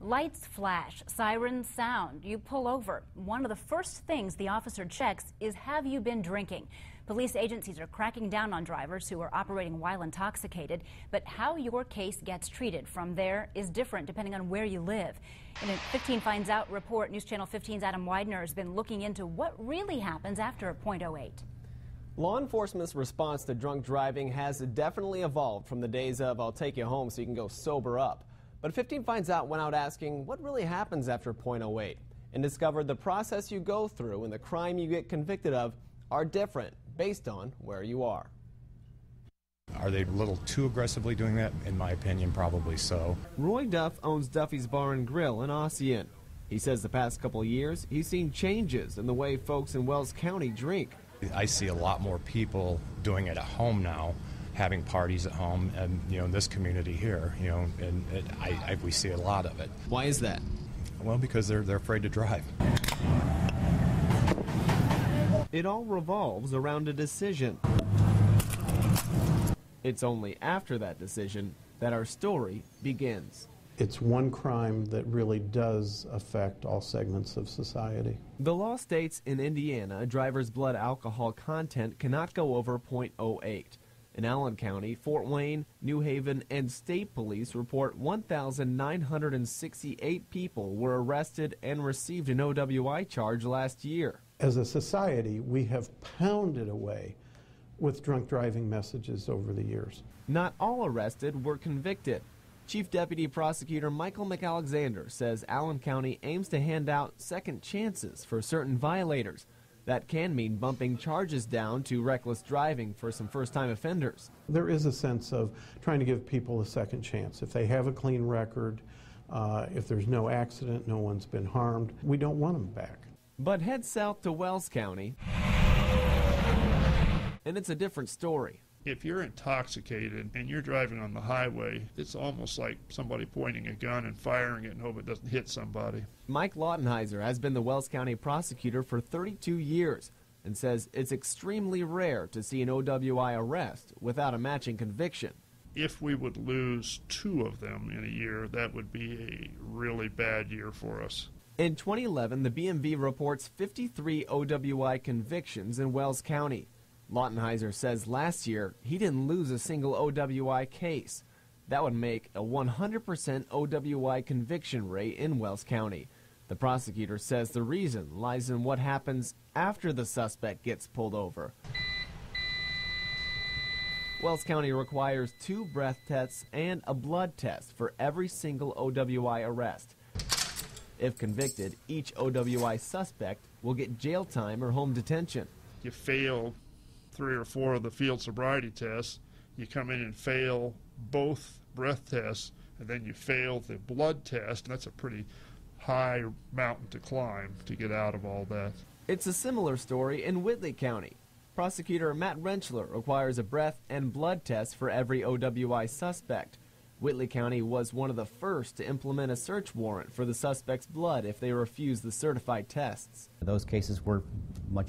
Lights flash, sirens sound, you pull over. One of the first things the officer checks is, have you been drinking? Police agencies are cracking down on drivers who are operating while intoxicated, but how your case gets treated from there is different depending on where you live. In a 15 Finds Out report, News Channel 15's Adam Widener has been looking into what really happens after a .08. Law enforcement's response to drunk driving has definitely evolved from the days of "I'll take you home so you can go sober up." But 15 Finds Out went out asking what really happens after .08 and discovered the process you go through and the crime you get convicted of are different based on where you are. Are they a little too aggressively doing that? In my opinion, probably so. Roy Duff owns Duffy's Bar and Grill in Ossian. He says the past couple of years he's seen changes in the way folks in Wells County drink. I see a lot more people doing it at home now, having parties at home, and in this community here, and we see a lot of it. Why is that? Well, because they're afraid to drive. It all revolves around a decision. It's only after that decision that our story begins. It's one crime that really does affect all segments of society. The law states in Indiana, a driver's blood alcohol content cannot go over .08. In Allen County, Fort Wayne, New Haven, and state police report 1,968 people were arrested and received an OWI charge last year. As a society, we have pounded away with drunk driving messages over the years. Not all arrested were convicted. Chief Deputy Prosecutor Michael McAlexander says Allen County aims to hand out second chances for certain violators. That can mean bumping charges down to reckless driving for some first-time offenders. There is a sense of trying to give people a second chance. If they have a clean record, if there's no accident, no one's been harmed, we don't want them back. But head south to Wells County, and it's a different story. If you're intoxicated and you're driving on the highway, it's almost like somebody pointing a gun and firing it and hope it doesn't hit somebody. Mike Lautenheiser has been the Wells County prosecutor for 32 years and says it's extremely rare to see an OWI arrest without a matching conviction. If we would lose 2 of them in a year, that would be a really bad year for us. In 2011, the BMV reports 53 OWI convictions in Wells County. Lautenheiser says last year he didn't lose a single OWI case. That would make a 100% OWI conviction rate in Wells County. The prosecutor says the reason lies in what happens after the suspect gets pulled over. Wells County requires 2 breath tests and a blood test for every single OWI arrest. If convicted, each OWI suspect will get jail time or home detention. You fail 3 or 4 of the field sobriety tests, you come in and fail both breath tests, and then you fail the blood test, and that's a pretty high mountain to climb to get out of all that. It's a similar story in Whitley County. Prosecutor Matt Rentschler requires a breath and blood test for every OWI suspect. Whitley County was one of the first to implement a search warrant for the suspect's blood if they refused the certified tests. Those cases were much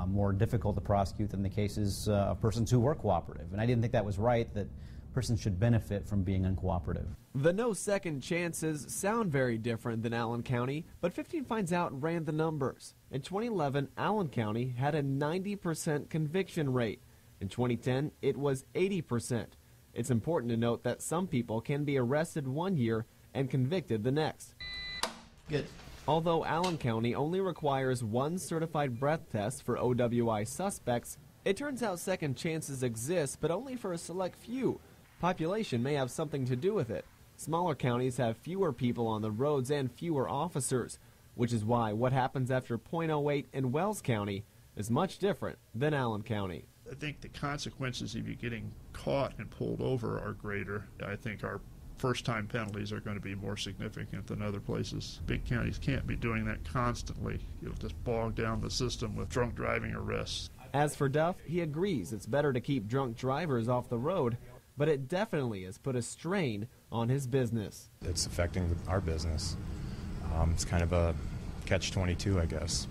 more difficult to prosecute than the cases of persons who were cooperative. And I didn't think that was right, that persons should benefit from being uncooperative. The no second chances sound very different than Allen County, but 15 Finds Out ran the numbers. In 2011, Allen County had a 90% conviction rate. In 2010, it was 80%. It's important to note that some people can be arrested one year and convicted the next. Good. Although Allen County only requires 1 certified breath test for OWI suspects, it turns out second chances exist, but only for a select few. Population may have something to do with it. Smaller counties have fewer people on the roads and fewer officers, which is why what happens after .08 in Wells County is much different than Allen County. I think the consequences of you getting caught and pulled over are greater. I think our first-time penalties are going to be more significant than other places. Big counties can't be doing that constantly. It'll just bog down the system with drunk driving arrests. As for Duff, he agrees it's better to keep drunk drivers off the road, but it definitely has put a strain on his business. It's affecting our business. It's kind of a catch-22, I guess.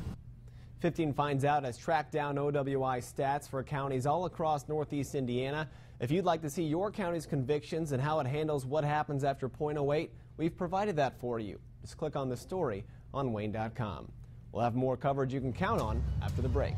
15 Finds Out has tracked down OWI stats for counties all across northeast Indiana. If you'd like to see your county's convictions and how it handles what happens after .08, We've provided that for you. Just click on the story on Wayne.com. We'll have more coverage you can count on after the break.